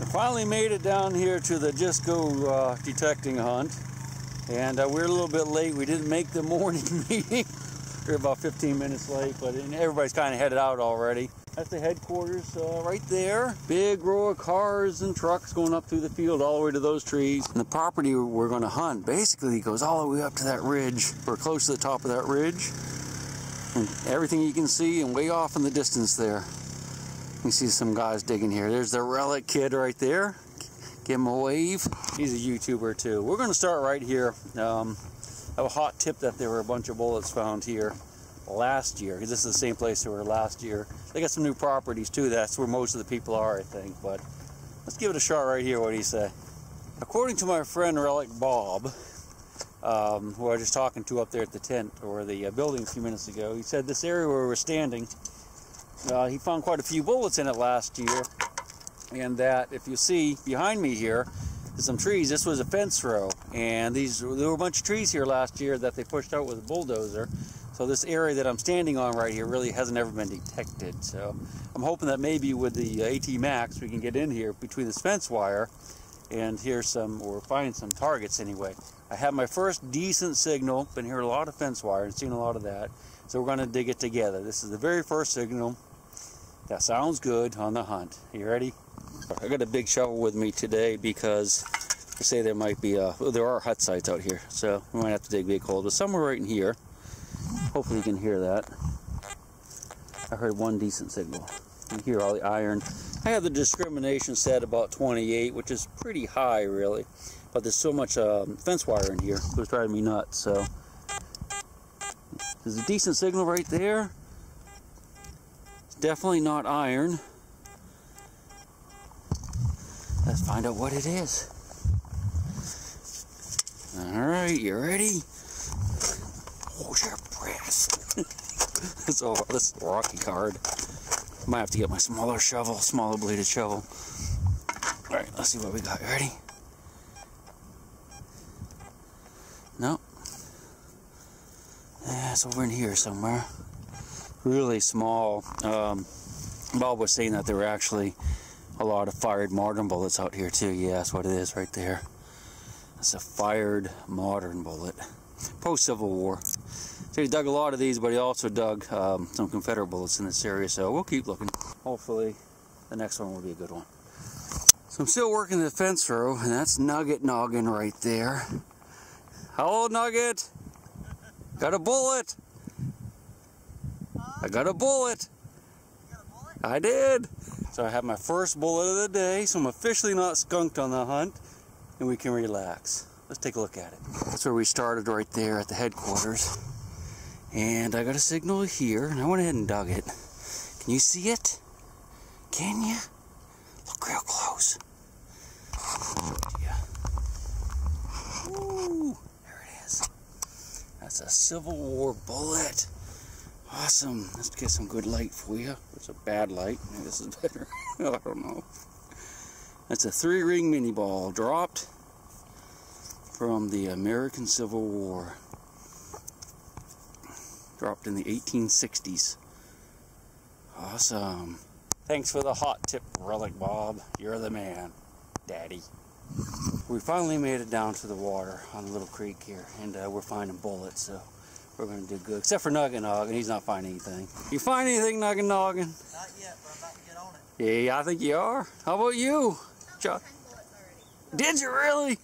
I finally made it down here to the Just Go detecting hunt, and we're a little bit late. We didn't make the morning meeting. We're about 15 minutes late, but everybody's kind of headed out already. That's the headquarters right there. Big row of cars and trucks going up through the field all the way to those trees. And the property we're going to hunt basically goes all the way up to that ridge. We're close to the top of that ridge. And everything you can see, and way off in the distance there, you see some guys digging here. There's the Relic Kid right there. Give him a wave. He's a YouTuber too. We're going to start right here. I have a hot tip that there were a bunch of bullets found here last year, because this is the same place they were last year. They got some new properties too. That's where most of the people are, I think. But let's give it a shot right here. What do you say? According to my friend Relic Bob, who I was just talking to up there at the tent or the building a few minutes ago, he said this area where we're standing, he found quite a few bullets in it last year, and that if you see behind me here there's some trees. This was a fence row, and there were a bunch of trees here last year that they pushed out with a bulldozer. So this area that I'm standing on right here really hasn't ever been detected. So I'm hoping that maybe with the AT Max we can get in here between this fence wire and hear some, or find some targets anyway. I have my first decent signal. Been hearing a lot of fence wire and seen a lot of that. So we're going to dig it together. This is the very first signal. That sounds good on the hunt. You ready? I got a big shovel with me today because they say there might be there are hut sites out here, so we might have to dig big holes. But somewhere right in here, hopefully you can hear that. I heard one decent signal. You can hear all the iron. I have the discrimination set about 28, which is pretty high really, but there's so much fence wire in here, it was driving me nuts. So there's a decent signal right there. Definitely not iron. Let's find out what it is. Alright, you ready? Hold your breath. So this is rocky hard. Might have to get my smaller shovel, smaller bladed shovel. Alright, let's see what we got. You ready? Nope. Yeah, it's over in here somewhere. Really small. Bob was saying that there were actually a lot of fired modern bullets out here too. Yeah, that's what it is right there. That's a fired modern bullet. Post-Civil War. So he dug a lot of these, but he also dug some Confederate bullets in this area, so we'll keep looking. Hopefully the next one will be a good one. So I'm still working the fence row, and that's NuggetNoggin right there. Hello, Nugget! Got a bullet! I got a bullet! You got a bullet? I did! So I have my first bullet of the day, so I'm officially not skunked on the hunt, and we can relax. Let's take a look at it. That's where we started, right there at the headquarters. And I got a signal here, and I went ahead and dug it. Can you see it? Can you? Look real close. Yeah. Ooh, there it is. That's a Civil War bullet. Awesome. Let's get some good light for you. It's a bad light. Maybe this is better. I don't know. That's a 3-ring mini ball dropped from the American Civil War. Dropped in the 1860s. Awesome. Thanks for the hot tip, Relic Bob. You're the man, Daddy. We finally made it down to the water on the little creek here, and we're finding bullets, so we're going to do good. Except for NuggetNoggin, he's not finding anything. You find anything, NuggetNoggin? Not yet, but I'm about to get on it. Yeah, I think you are. How about you? Did you really?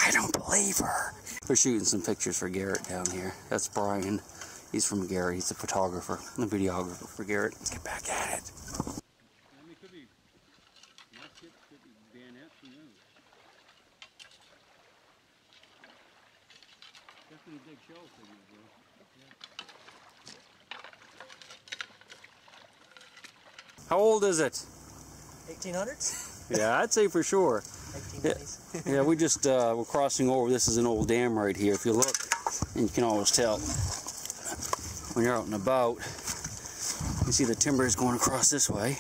I don't believe her. We're shooting some pictures for Garrett down here. That's Brian. He's from Garrett. He's a photographer, a videographer for Garrett. Let's get back at it. Could be muskets, could be bayonets, who knows? Definitely big shell signals, though. How old is it? 1800s? Yeah, I'd say for sure. 1890s. Yeah, we just we're crossing over. This is an old dam right here. If you look, and you can always tell when you're out and about. You see the timbers going across this way.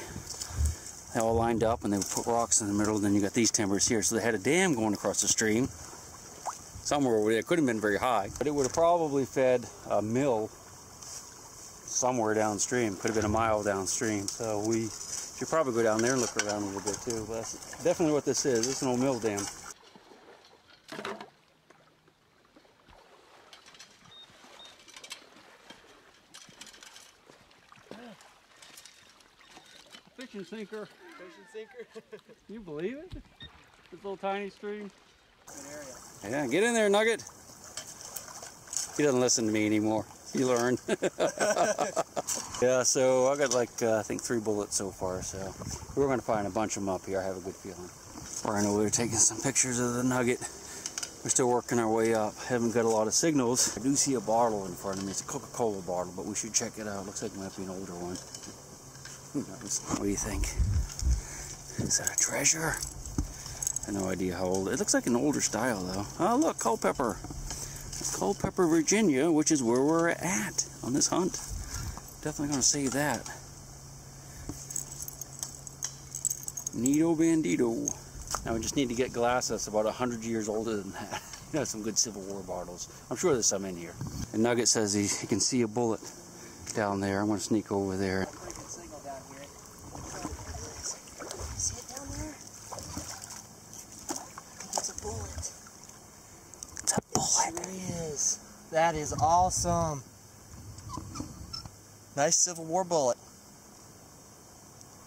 They all lined up, and they put rocks in the middle. And then you got these timbers here. So they had a dam going across the stream somewhere over there. It couldn't have been very high, but it would have probably fed a mill somewhere downstream. Could have been a mile downstream. So we Should probably go down there and look around a little bit too, but that's definitely what this is. This is an old mill dam. Fishing sinker. Fishing sinker. You believe it? This little tiny stream. Good area. Yeah, get in there, Nugget. He doesn't listen to me anymore. You learn. Yeah, so I got like, I think 3 bullets so far, so we're going to find a bunch of them up here. I have a good feeling. Brian over there taking some pictures of the Nugget. We're still working our way up. Haven't got a lot of signals. I do see a bottle in front of me. It's a Coca-Cola bottle, but we should check it out. Looks like it might be an older one. What do you think? Is that a treasure? I have no idea how old. It looks like an older style though. Oh look, Culpeper. It's Culpeper, Virginia, which is where we're at on this hunt. Definitely gonna save that. Neato bandito. Now we just need to get glass that's about 100 years older than that. You know, some good Civil War bottles. I'm sure there's some in here. And Nugget says he can see a bullet down there. I'm gonna sneak over there. That is awesome. Nice Civil War bullet.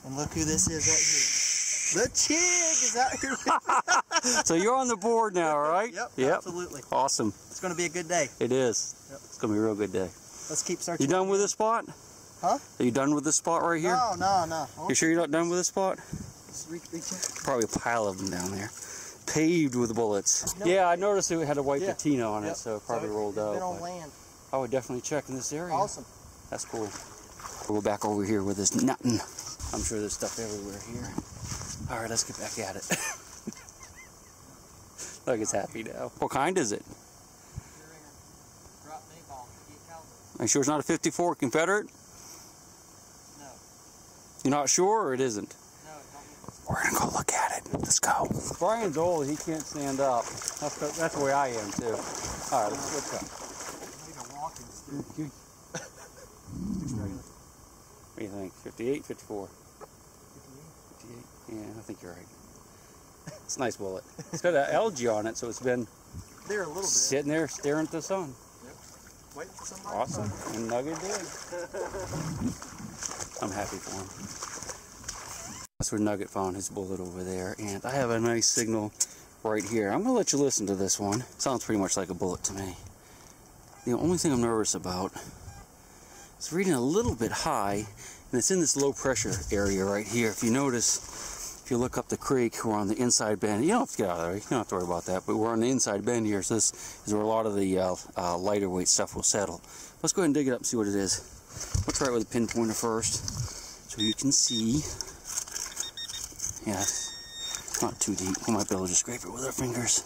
And look who this is right here. The Chig is out here. So you're on the board now, right? Yep, absolutely. Awesome. It's going to be a good day. It is. Yep. It's going to be a real good day. Let's keep searching. You done with this spot? Huh? Are you done with this spot right here? No. You sure you're not done with this spot? Reach. Probably a pile of them down there. Paved with bullets. No. Yeah, I noticed it had a white patina on it, so it probably rolled out. It's been on land. I would definitely check in this area. Awesome. That's cool. We'll go back over here with this nothing. I'm sure there's stuff everywhere here. All right, let's get back at it. Look, it's happy now. What kind is it? Are you sure it's not a 54 Confederate? No. You're not sure, or it isn't? No, it don't. We're gonna go look at it. Let's go. Brian's old. He can't stand up. That's the way I am too. All right, let's go. What do you think? 58, 54? 58. Yeah, I think you're right. It's a nice bullet. It's got an algae on it, so it's been there a little bit. Sitting there staring at the sun. Yep. Waiting for somebody. Awesome. And Nugget did. I'm happy for him. That's where Nugget found his bullet over there, and I have a nice signal right here. I'm gonna let you listen to this one. Sounds pretty much like a bullet to me. The only thing I'm nervous about is reading a little bit high, and it's in this low pressure area right here. If you notice, if you look up the creek, we're on the inside bend. You don't have to get out of there, you don't have to worry about that, but we're on the inside bend here, so this is where a lot of the lighter weight stuff will settle. Let's go ahead and dig it up and see what it is. We'll try it with a pinpointer first, so you can see. Yeah, it's not too deep. We might be able to just scrape it with our fingers.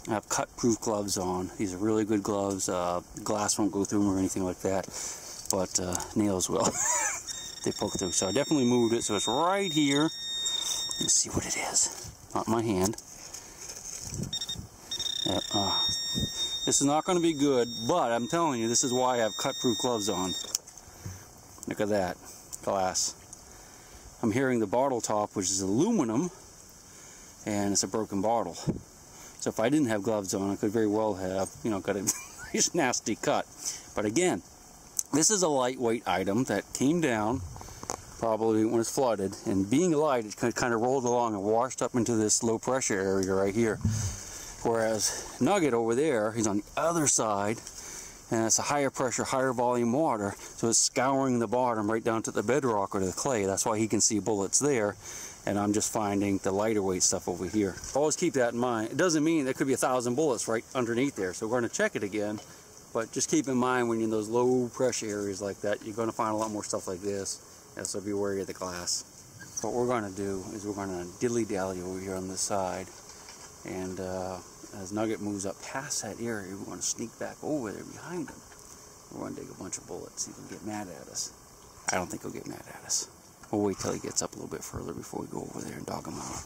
I have cut-proof gloves on. These are really good gloves. Glass won't go through them or anything like that, but nails will. They poke through. So I definitely moved it, so it's right here. Let's see what it is. Not in my hand. Yep. This is not going to be good, but I'm telling you, this is why I have cut-proof gloves on. Look at that. Glass. I'm hearing the bottle top, which is aluminum, and it's a broken bottle. So if I didn't have gloves on, I could very well have, you know, got a nice nasty cut. But again, this is a lightweight item that came down probably when it's flooded, and being light, it kind of rolled along and washed up into this low pressure area right here. Whereas Nugget over there, he's on the other side, and it's a higher pressure, higher volume water, so it's scouring the bottom right down to the bedrock or to the clay. That's why he can see bullets there, and I'm just finding the lighter weight stuff over here. Always keep that in mind. It doesn't mean there could be 1,000 bullets right underneath there, so we're going to check it again, but just keep in mind when you're in those low pressure areas like that, you're going to find a lot more stuff like this, and so be wary of the glass. What we're going to do is we're going to dilly-dally over here on this side, and as Nugget moves up past that area, we're going to sneak back over there behind him. We're going to dig a bunch of bullets. He can get mad at us. I don't think he'll get mad at us. We'll wait till he gets up a little bit further before we go over there and dog him out.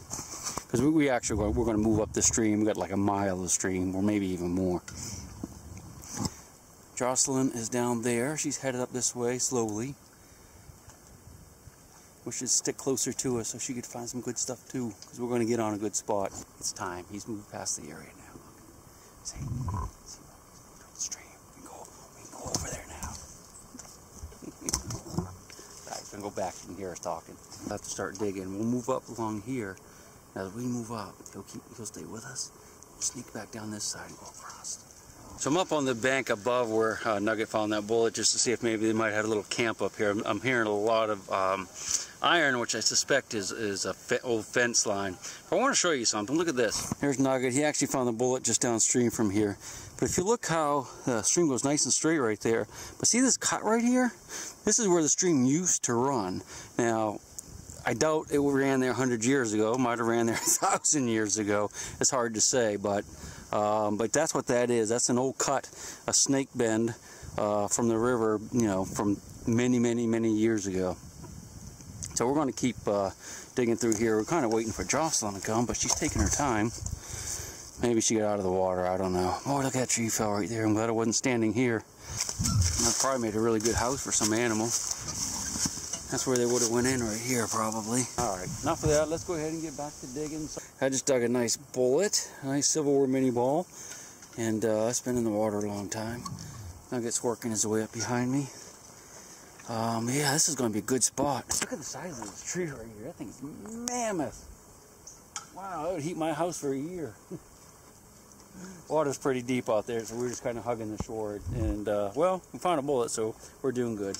Because we're going to move up the stream. We've got like a mile of stream, or maybe even more. Jocelyn is down there. She's headed up this way slowly. We should stick closer to us so she could find some good stuff too, because we're going to get on a good spot. It's time. He's moved past the area now. See, stream. We can go over there now. Alright, we're going to go back. You can hear us talking. We'll have to start digging. We'll move up along here. As we move up, he'll stay with us. We'll sneak back down this side and go across. So I'm up on the bank above where Nugget found that bullet, just to see if maybe they might have a little camp up here. I'm hearing a lot of iron, which I suspect is a old fence line. But I want to show you something. Look at this. Here's Nugget. He actually found the bullet just downstream from here. But if you look how the stream goes nice and straight right there. But see this cut right here? This is where the stream used to run. Now, I doubt it ran there 100 years ago. It might have ran there 1,000 years ago. It's hard to say, but that's what that is. That's an old cut, a snake bend from the river, you know, from many years ago. So we're going to keep digging through here. We're kind of waiting for Jocelyn to come, but she's taking her time. Maybe she got out of the water. I don't know. Oh, look at that tree fell right there. I'm glad I wasn't standing here. I probably made a really good house for some animal. That's where they would have went in, right here probably. Alright, enough of that. Let's go ahead and get back to digging. I just dug a nice bullet, a nice Civil War mini ball, and it's been in the water a long time. Nugget's working his way up behind me. Yeah, this is going to be a good spot. Look at the size of this tree right here. That thing's mammoth. Wow, that would heat my house for a year. Water's pretty deep out there, so we're just kind of hugging the shore. And, well, we found a bullet, so we're doing good.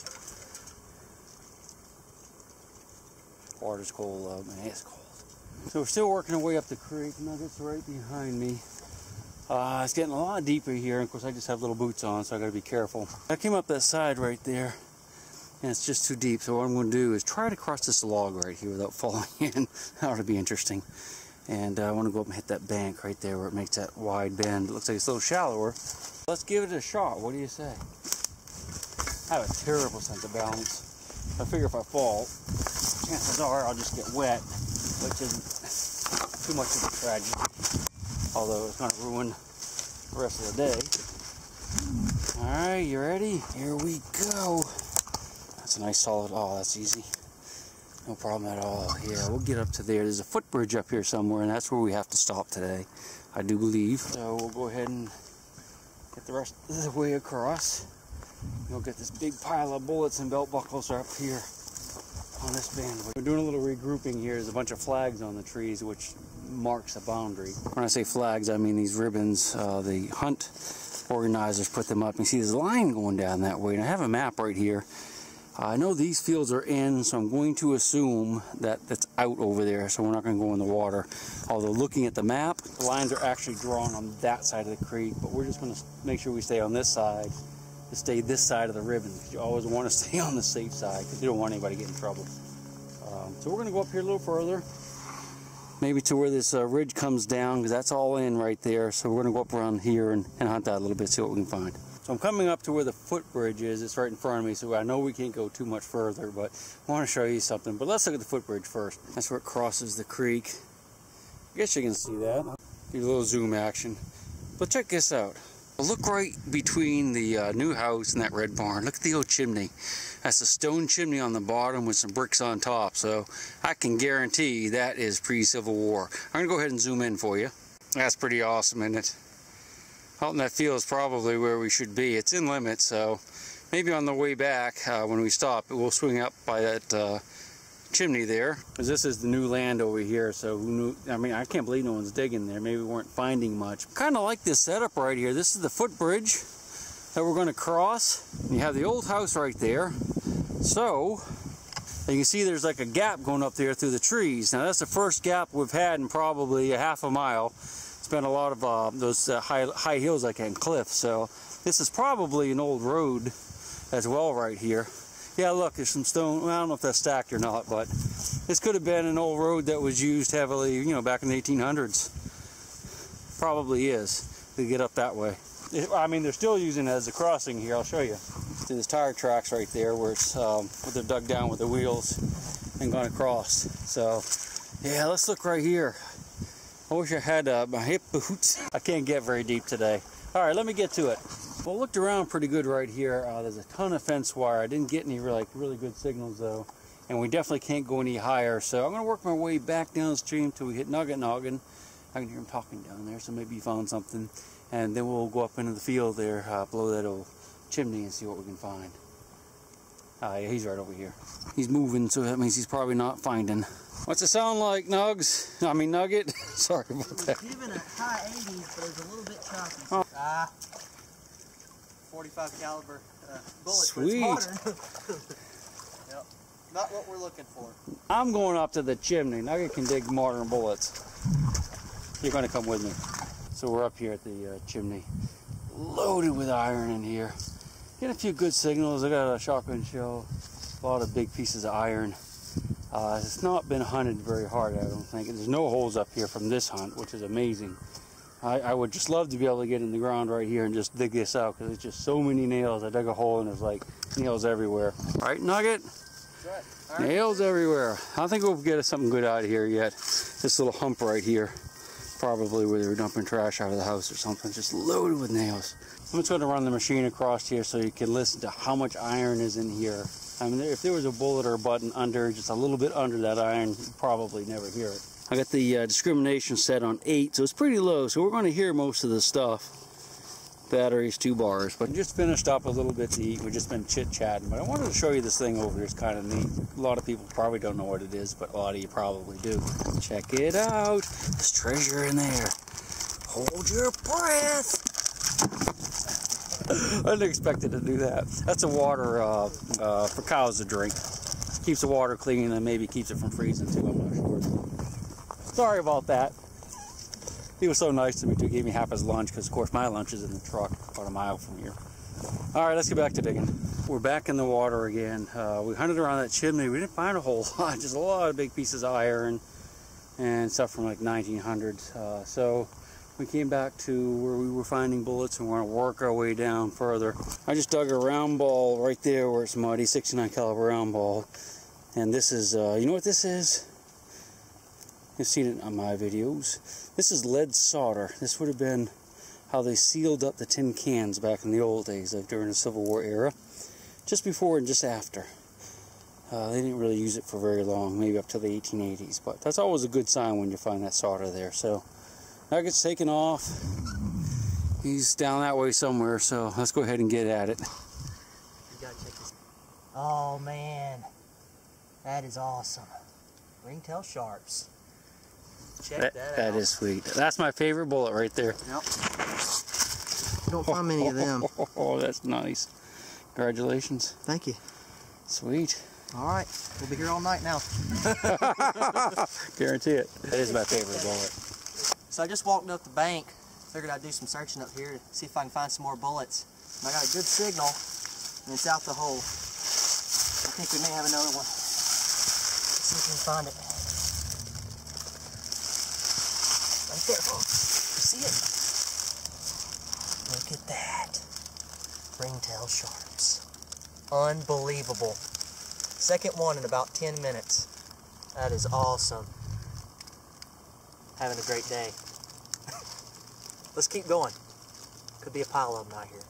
Water's cold out, man. It's cold. So we're still working our way up the creek. Nugget's right behind me. It's getting a lot deeper here. Of course, I just have little boots on, so I got to be careful. I came up that side right there, and it's just too deep. So what I'm going to do is try to cross this log right here without falling in. That ought to be interesting. And I want to go up and hit that bank right there where it makes that wide bend. It looks like it's a little shallower. Let's give it a shot. What do you say? I have a terrible sense of balance. I figure if I fall, chances are I'll just get wet, which isn't too much of a tragedy. Although it's going to ruin the rest of the day. Alright, you ready? Here we go. That's a nice solid, oh, that's easy. No problem at all. Yeah, we'll get up to there. There's a footbridge up here somewhere, and that's where we have to stop today, I do believe. So we'll go ahead and get the rest of the way across. We'll get this big pile of bullets and belt buckles up here on this band. We're doing a little regrouping here. There's a bunch of flags on the trees, which marks a boundary. When I say flags, I mean these ribbons. The hunt organizers put them up. You see there's a line going down that way, and I have a map right here. I know these fields are in, so I'm going to assume that that's out over there, so we're not going to go in the water. Although looking at the map, the lines are actually drawn on that side of the creek, but we're just going to make sure we stay on this side, to stay this side of the ribbon, because you always want to stay on the safe side, because you don't want anybody to get in trouble. So we're going to go up here a little further, maybe to where this ridge comes down, because that's all in right there. So we're going to go up around here and hunt that a little bit, see what we can find. So I'm coming up to where the footbridge is. It's right in front of me, so I know we can't go too much further, but I want to show you something. But let's look at the footbridge first. That's where it crosses the creek. I guess you can see that. Do a little zoom action. But check this out. Look right between the new house and that red barn. Look at the old chimney. That's a stone chimney on the bottom with some bricks on top. So I can guarantee that is pre-Civil War. I'm going to go ahead and zoom in for you. That's pretty awesome, isn't it? Out in that field is probably where we should be. It's in limits, so maybe on the way back when we stop, we'll swing up by that chimney there. Because this is the new land over here, so who knew? I mean, I can't believe no one's digging there. Maybe we weren't finding much. Kind of like this setup right here. This is the footbridge that we're going to cross. You have the old house right there. So you can see there's like a gap going up there through the trees. Now that's the first gap we've had in probably a half a mile. It's been a lot of those high hills like that, cliffs. So this is probably an old road as well right here. Yeah, look, there's some stone. Well, I don't know if that's stacked or not, but this could have been an old road that was used heavily, you know, back in the 1800s. Probably is to get up that way. I mean, they're still using it as a crossing here. I'll show you. See this tire tracks right there where it's where they're dug down with the wheels and gone across. So, yeah, let's look right here. I wish I had my hip boots. I can't get very deep today. All right, let me get to it. Well, looked around pretty good right here. There's a ton of fence wire. I didn't get any really good signals though. and we definitely can't go any higher. So I'm going to work my way back downstream till we hit NuggetNoggin. I can hear him talking down there, so maybe he found something. And then we'll go up into the field there, below that old chimney, and see what we can find. Yeah, he's right over here. He's moving, so that means he's probably not finding. What's it sound like, Nugs? I mean, Nugget? Sorry about that. Giving a high 80s, but it's a little bit choppy. Oh. 45 caliber bullet. Sweet. But it's modern. Yep. Not what we're looking for. I'm going up to the chimney. Nugget can dig modern bullets. You're going to come with me. So we're up here at the chimney, loaded with iron in here. Get a few good signals. I got a shotgun shell, a lot of big pieces of iron. It's not been hunted very hard, I don't think. There's no holes up here from this hunt, which is amazing. I would just love to be able to get in the ground right here and just dig this out, because there's just so many nails. I dug a hole and there's like nails everywhere. Right, Nugget? Right. Nails everywhere. I don't think we'll get something good out of here yet. This little hump right here, probably where they were dumping trash out of the house or something, just loaded with nails. I'm just going to run the machine across here so you can listen to how much iron is in here. I mean, if there was a bullet or a button under, just a little bit under that iron, you'd probably never hear it. I got the discrimination set on 8, so it's pretty low, so we're going to hear most of the stuff. Batteries, 2 bars. But just finished up a little bit to eat. We've just been chit-chatting, but I wanted to show you this thing over here. It's kind of neat. A lot of people probably don't know what it is, but a lot of you probably do. Check it out. There's treasure in there. Hold your breath. I didn't expect it to do that. That's a water for cows to drink. Keeps the water clean and maybe keeps it from freezing too, I'm not sure. Sorry about that. He was so nice to me too. He gave me half his lunch, because of course my lunch is in the truck about a mile from here. Alright, let's get back to digging. We're back in the water again. We hunted around that chimney. We didn't find a whole lot, just a lot of big pieces of iron and stuff from like 1900s. So we came back to where we were finding bullets, and we're going to work our way down further. I just dug a round ball right there where it's muddy, 69 caliber round ball. And this is, you know what this is? You've seen it on my videos. This is lead solder. This would have been how they sealed up the tin cans back in the old days, like during the Civil War era. Just before and just after. They didn't really use it for very long, maybe up to the 1880s. But that's always a good sign when you find that solder there. So Nugget's taken off. He's down that way somewhere, so let's go ahead and get at it. You gotta check this. Oh man, that is awesome. Ringtail sharps. Check that out. That is sweet. That's my favorite bullet right there. Yep. You don't find many of them. Oh, that's nice. Congratulations. Thank you. Sweet. All right, we'll be here all night now. Guarantee it. That is my favorite bullet. So I just walked up the bank. Figured I'd do some searching up here to see if I can find some more bullets. And I got a good signal, and it's out the hole. I think we may have another one. Let's see if we can find it. Right there, folks. You see it? Look at that. Ringtail sharps. Unbelievable. Second one in about 10 minutes. That is awesome. Having a great day. Let's keep going. Could be a pile of them out here.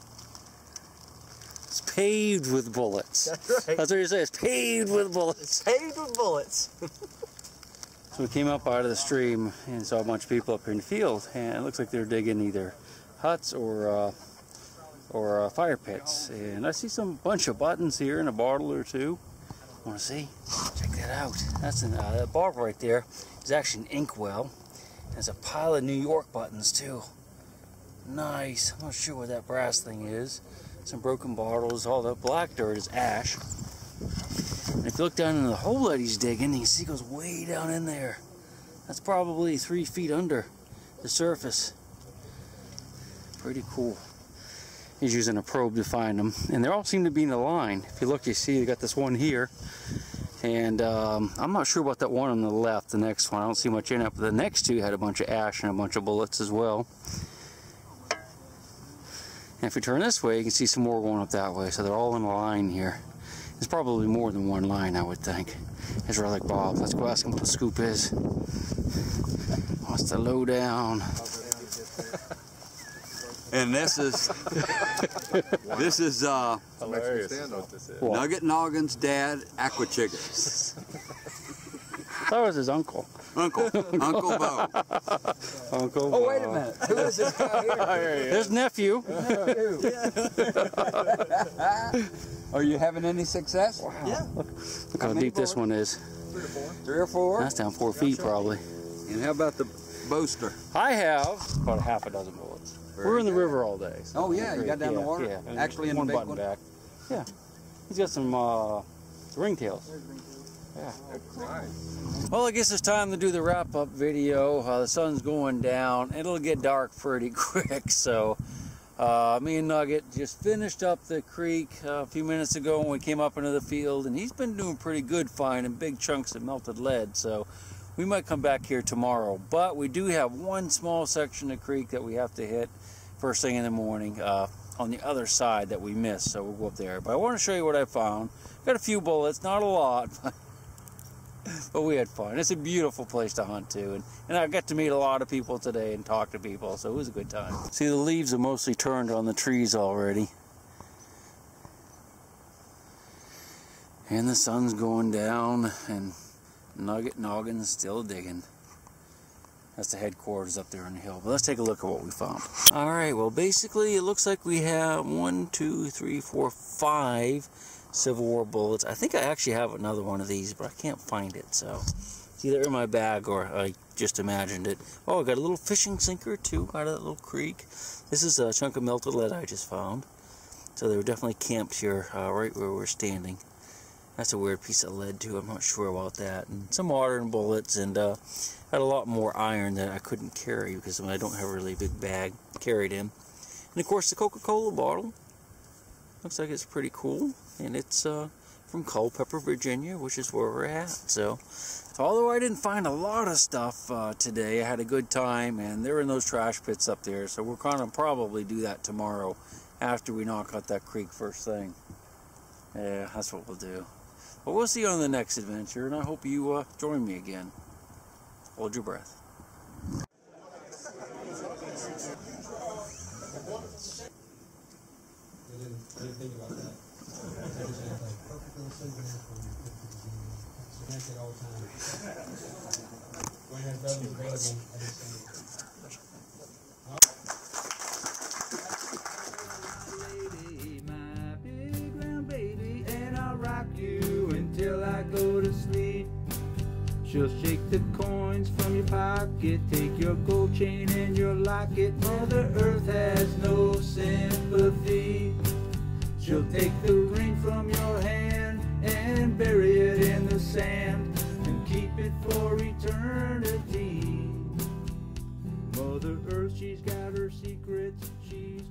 It's paved with bullets. That's right. That's what you say. It's paved with bullets. It's paved with bullets. So we came up out of the stream and saw a bunch of people up here in the field, and it looks like they're digging either huts or fire pits. And I see some bunch of buttons here and a bottle or two. Want to see? Check that out. That's that barb right there is actually an inkwell. There's a pile of New York buttons too. Nice. I'm not sure what that brass thing is. Some broken bottles. All the black dirt is ash. And if you look down into the hole that he's digging, you can see it goes way down in there. That's probably 3 feet under the surface. Pretty cool. He's using a probe to find them. And they all seem to be in a line. If you look, you see they got this one here. And I'm not sure about that one on the left, the next one. I don't see much in it. But the next two had a bunch of ash and a bunch of bullets as well. And if we turn this way, you can see some more going up that way. So they're all in a line here. There's probably more than one line, I would think. It's Relic Bob. Let's go ask him what the scoop is. What's the lowdown? And this is Hilarious. NuggetNoggin's dad, Aquachigger. That was his uncle. Uncle Bo. Uncle. Oh, wait a minute. Who is this guy here? His nephew. Are you having any success? Wow. Yeah. Look how deep this one is. 3 or 4? That's down 4 feet probably. And how about the boaster? I have about a half a dozen bullets. We're in the river all day. So Oh, yeah, you got down the water? Yeah. And Actually in the one big button one? back. Yeah. He's got some ringtails. Yeah. Well, I guess it's time to do the wrap-up video. The sun's going down. It'll get dark pretty quick, so me and Nugget just finished up the creek a few minutes ago when we came up into the field, and he's been doing pretty good finding big chunks of melted lead, so we might come back here tomorrow. But we do have one small section of creek that we have to hit first thing in the morning on the other side that we missed, so we'll go up there. But I want to show you what I found. Got a few bullets, not a lot, but we had fun. It's a beautiful place to hunt too, and I got to meet a lot of people today and talk to people, so it was a good time. See, the leaves are mostly turned on the trees already, and the sun's going down, and NuggetNoggin is still digging. That's the headquarters up there on the hill. But let's take a look at what we found. All right, well, basically it looks like we have 1, 2, 3, 4, 5 Civil War bullets. I think I actually have another one of these, but I can't find it, so it's either in my bag or I just imagined it. Oh, I got a little fishing sinker too out of that little creek. This is a chunk of melted lead I just found. So they were definitely camped here right where we're standing. That's a weird piece of lead too, I'm not sure about that. And some water and bullets, and had a lot more iron that I couldn't carry because I don't have a really big bag carried in. And of course the Coca-Cola bottle. Looks like it's pretty cool, and it's from Culpeper, Virginia, which is where we're at. So although I didn't find a lot of stuff today, I had a good time, and they're in those trash pits up there, so we're gonna probably do that tomorrow after we knock out that creek first thing. Yeah, that's what we'll do. But we'll see you on the next adventure, and I hope you join me again. Hold your breath. I didn't think about that. All the time. When I had those available, I just my big round baby, and I'll rock you until I go to sleep. She'll shake the coins from your pocket, take your gold chain and your locket. Mother Earth has no sympathy. She'll take the ring from your hand and bury it in the sand and keep it for eternity. Mother Earth, she's got her secrets, she's